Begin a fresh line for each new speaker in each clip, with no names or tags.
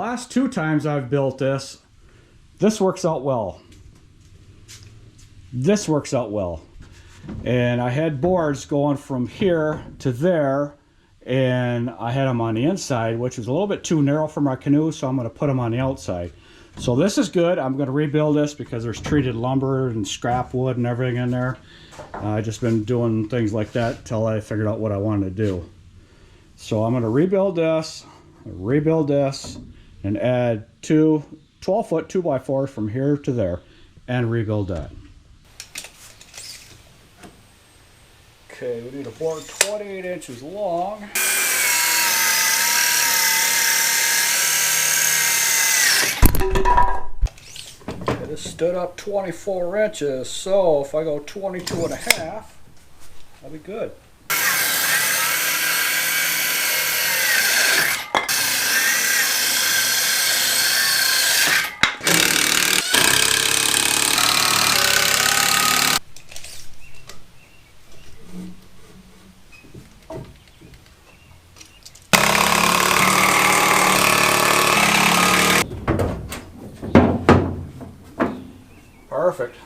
last 2 times I've built this, this works out well. This works out well. And I had boards going from here to there, and I had them on the inside, which was a little bit too narrow for my canoe, so I'm going to put them on the outside. So this is good. I'm going to rebuild this because there's treated lumber and scrap wood and everything in there. I've just been doing things like that until I figured out what I wanted to do. So I'm going to rebuild this, and add 2 12-foot 2x4s from here to there, and rebuild that. Okay, we need a board 28 inches long. It is stood up 24 inches, so if I go 22 and a half, that'll be good. Perfect.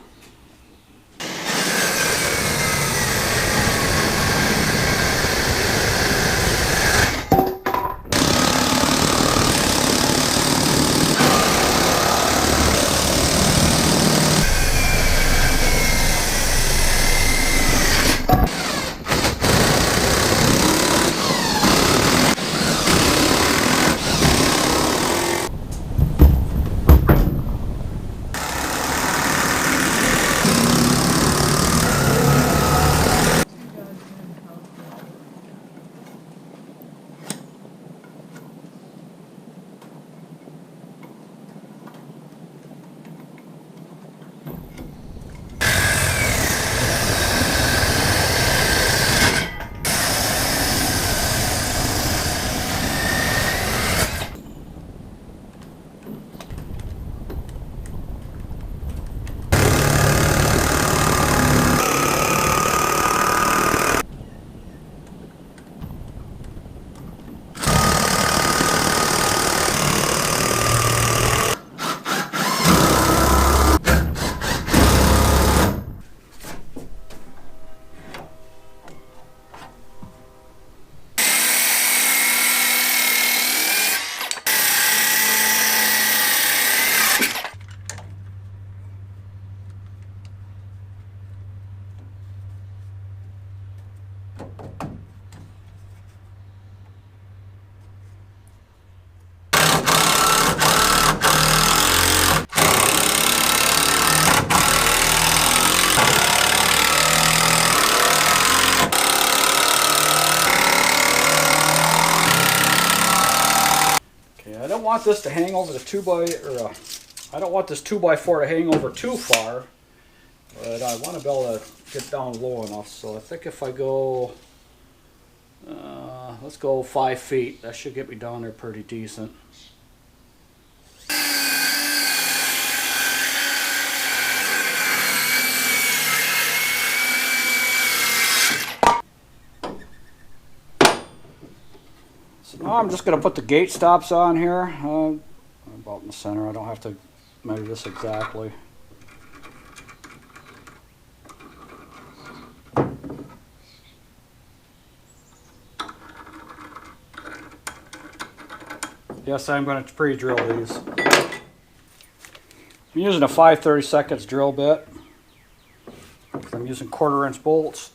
I don't want this to hang over the I don't want this 2x4 to hang over too far, but I want to be able to get down low enough. So I think if I go, let's go 5 feet. That should get me down there pretty decent. Now I'm just going to put the gate stops on here, about in the center. I don't have to measure this exactly. Yes, I'm going to pre-drill these. I'm using a 5/32 drill bit. I'm using 1/4 inch bolts.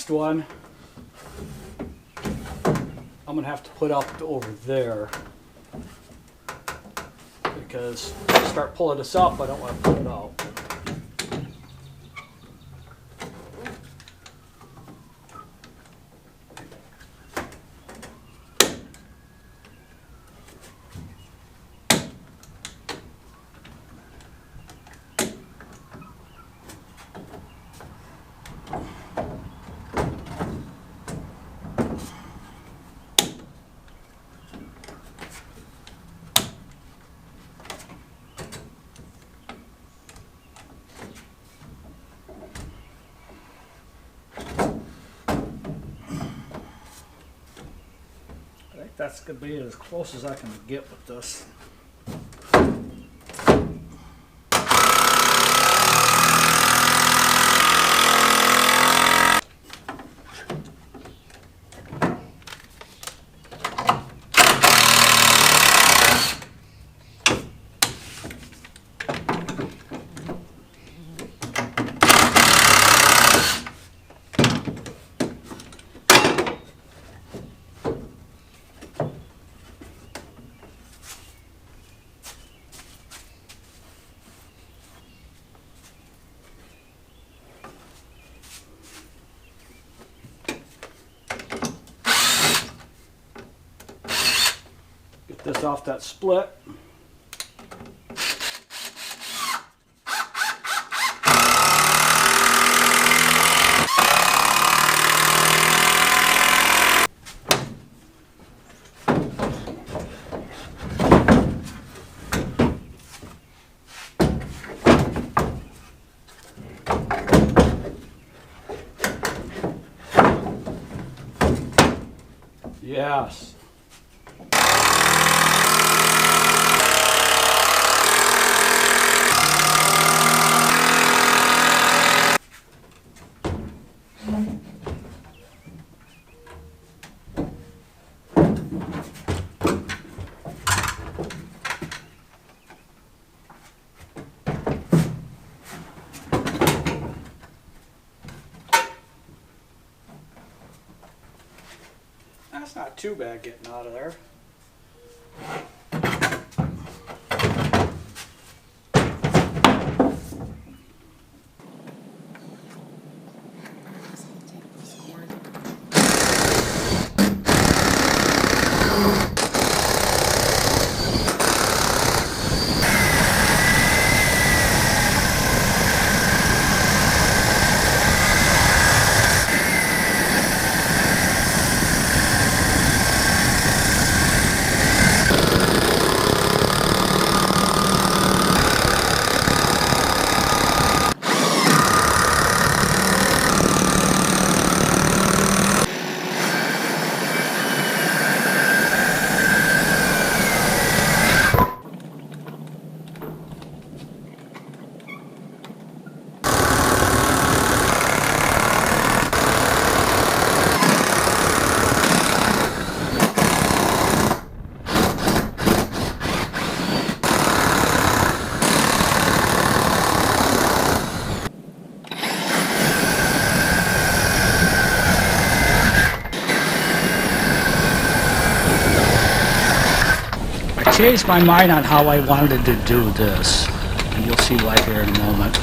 next one I'm gonna have to put up over there, because I start pulling this up, I don't want to pull it out. That's going to be as close as I can get with this. This off that split. Yes. That's not too bad getting out of there. Changed my mind on how I wanted to do this, and you'll see why here in a moment.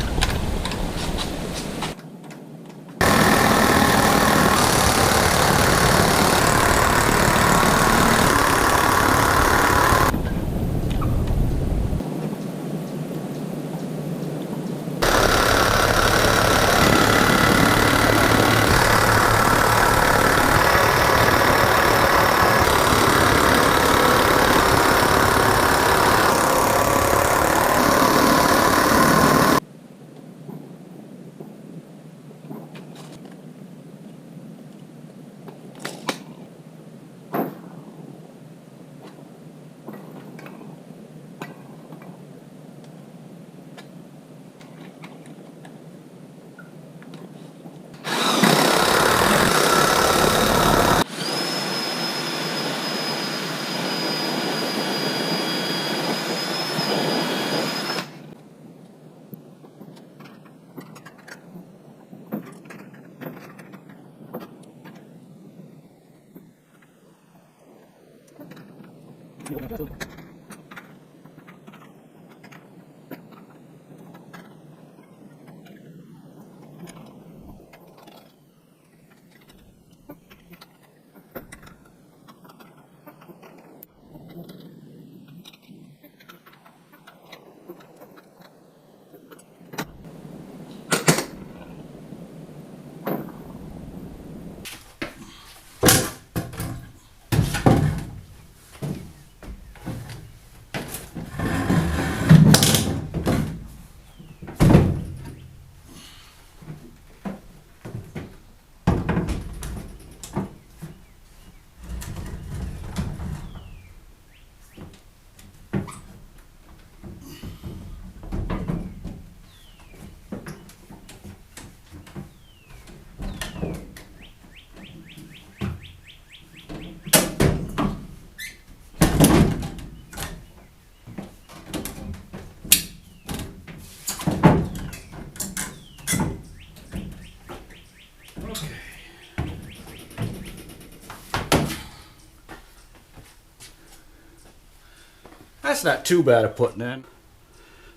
That's not too bad of putting in.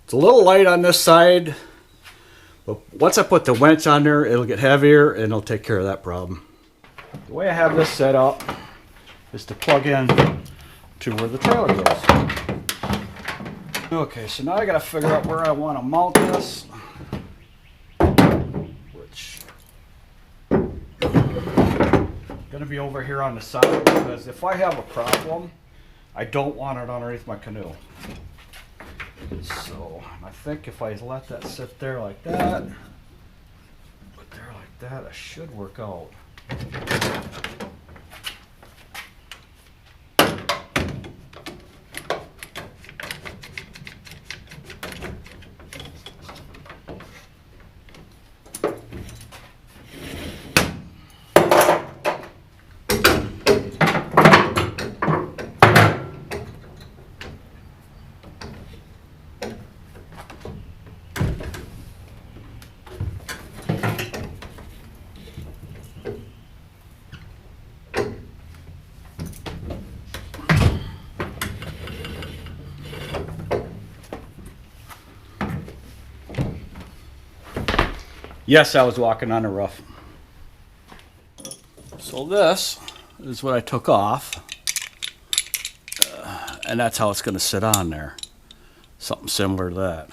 It's a little light on this side, but once I put the winch on there, it'll get heavier and it'll take care of that problem. The way I have this set up is to plug in to where the trailer goes. Okay, so now I gotta figure out where I want to mount this, which is gonna be over here on the side, because if I have a problem, I don't want it underneath my canoe. So I think if I let that sit there like that, put there like that, it should work out. Yes, I was walking on the roof. So this is what I took off, and that's how it's going to sit on there. Something similar to that.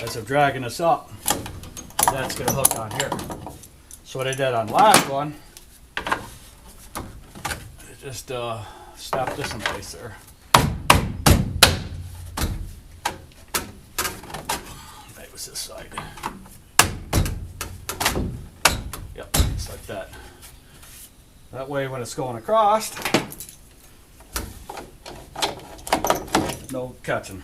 As I'm dragging this up, that's going to hook on here. So what I did on the last one, I just stopped this in place there. That was this side. Yep, just like that. That way when it's going across, no catching.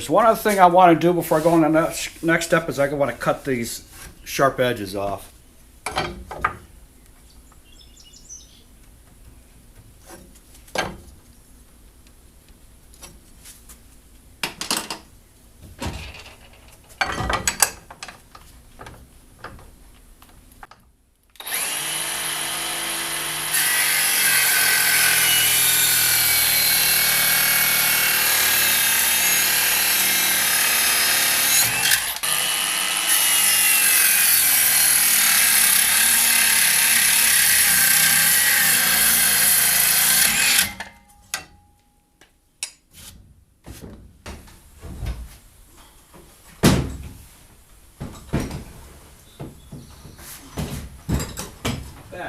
There's one other thing I want to do before I go on the next step is I want to cut these sharp edges off.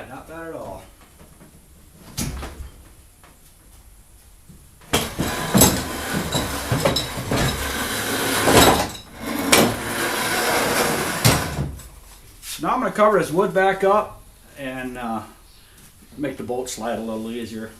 Not bad at all. So now I'm going to cover this wood back up and make the bolt slide a little easier.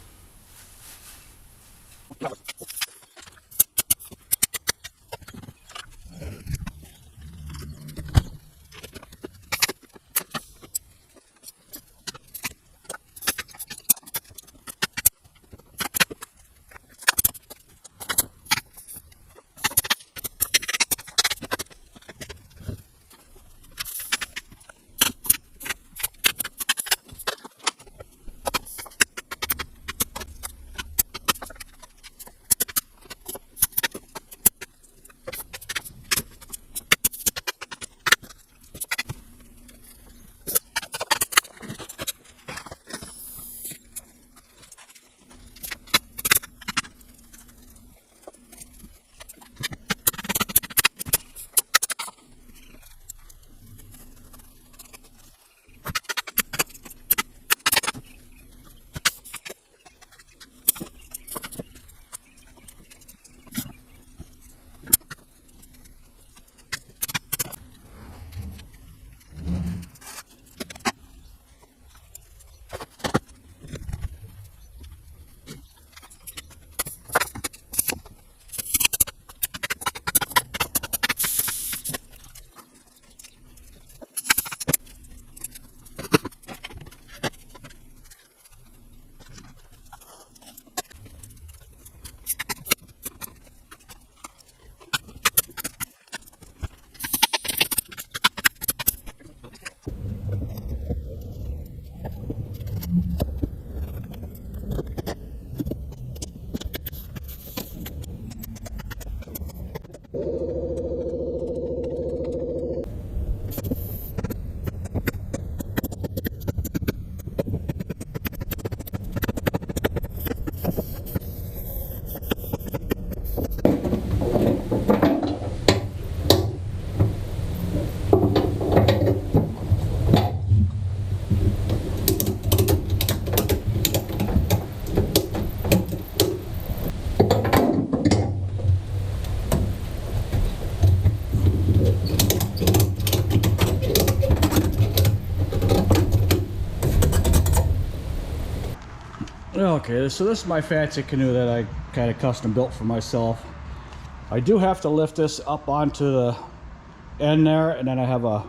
Okay, so this is my fancy canoe that I kind of custom built for myself. I do have to lift this up onto the end there, and then I have a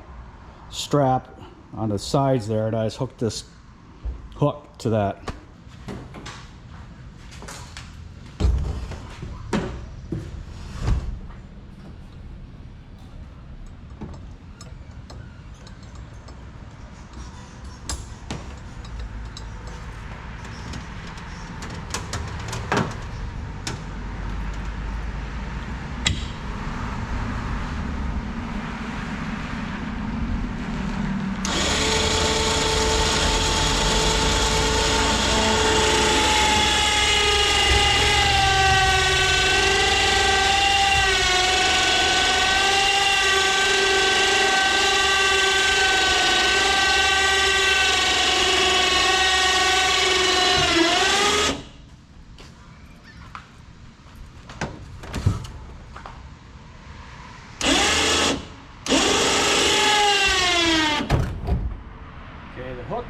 strap on the sides there, and I just hooked this hook to that.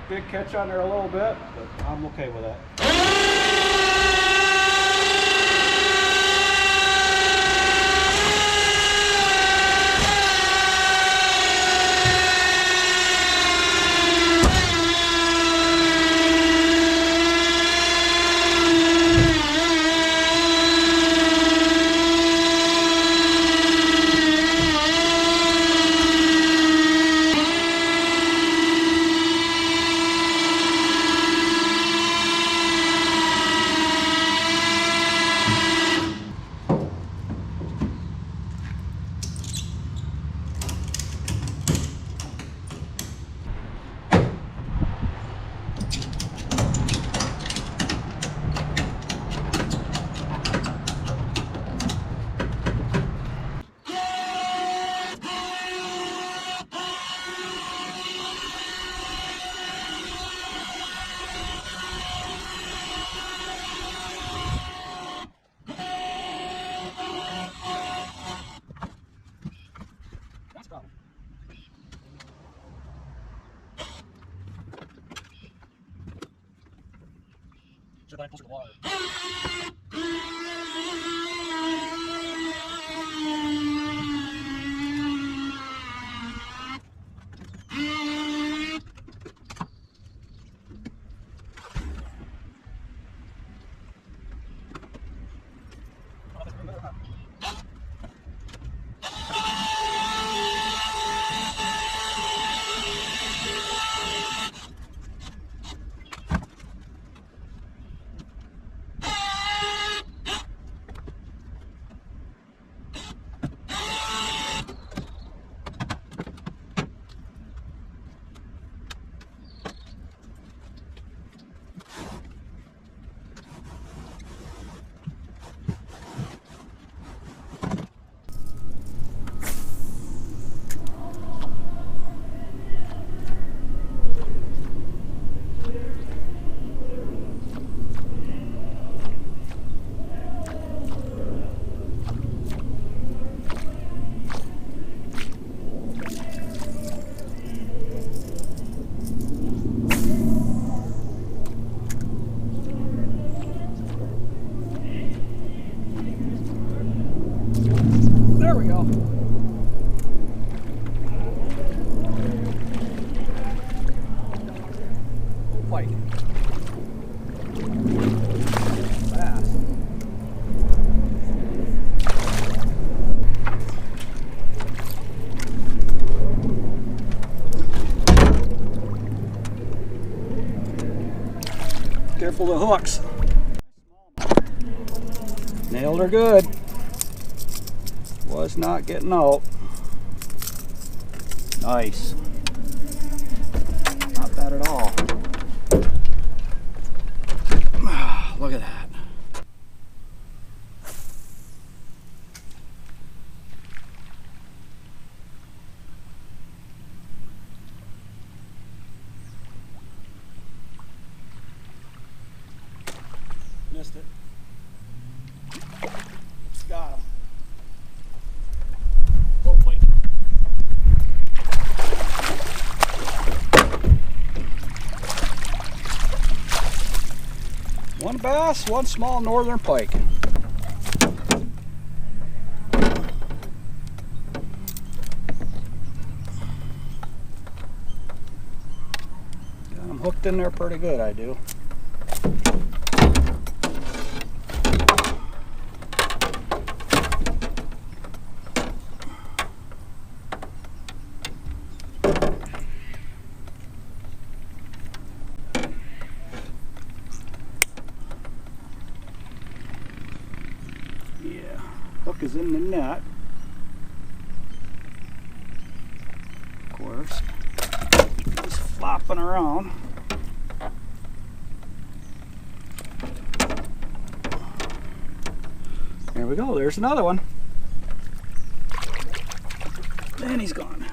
Did catch on there a little bit, but I'm okay with that. That's a problem. Should I closer to water? There we go. Pike. Bass. Careful of the hooks. Nailed her good. Was not getting out. Nice. Not bad at all. Look at that. Missed it. Got him. One bass, one small northern pike. Got him hooked in there pretty good, I do. Hook is in the net, of course. He's flopping around. There we go, there's another one. And he's gone.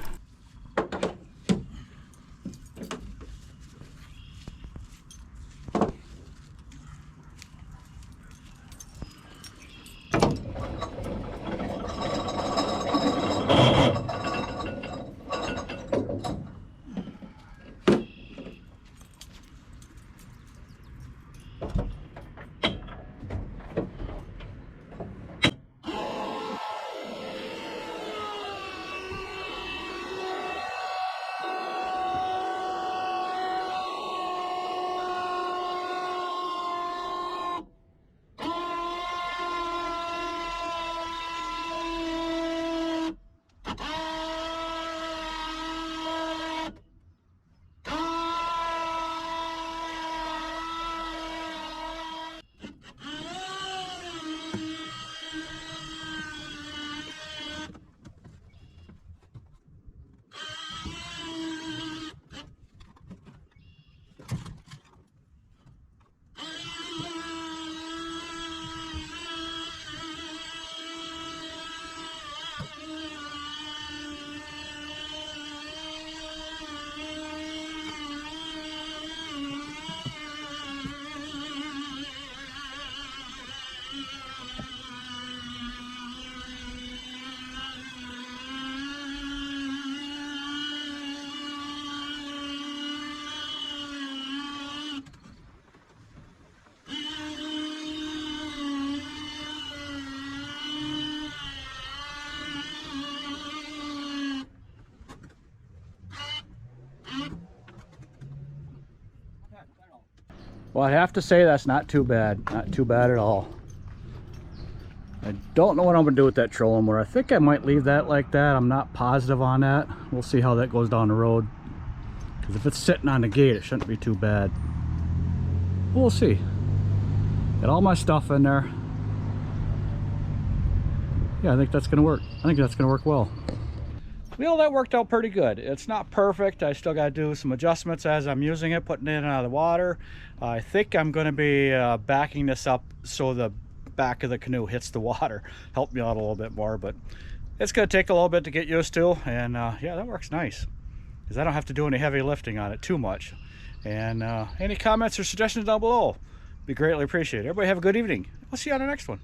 Well, I have to say that's not too bad. Not too bad at all. I don't know what I'm going to do with that trolling motor. I think I might leave that like that. I'm not positive on that. We'll see how that goes down the road. Because if it's sitting on the gate, it shouldn't be too bad. We'll see. Got all my stuff in there. Yeah, I think that's going to work. I think that's going to work well. Well, that worked out pretty good. It's not perfect. I still got to do some adjustments as I'm using it, putting it in and out of the water. I think I'm going to be backing this up so the back of the canoe hits the water. Help me out a little bit more, but it's going to take a little bit to get used to. And yeah, that works nice because I don't have to do any heavy lifting on it too much. And any comments or suggestions down below be greatly appreciated. Everybody have a good evening. I'll see you on the next one.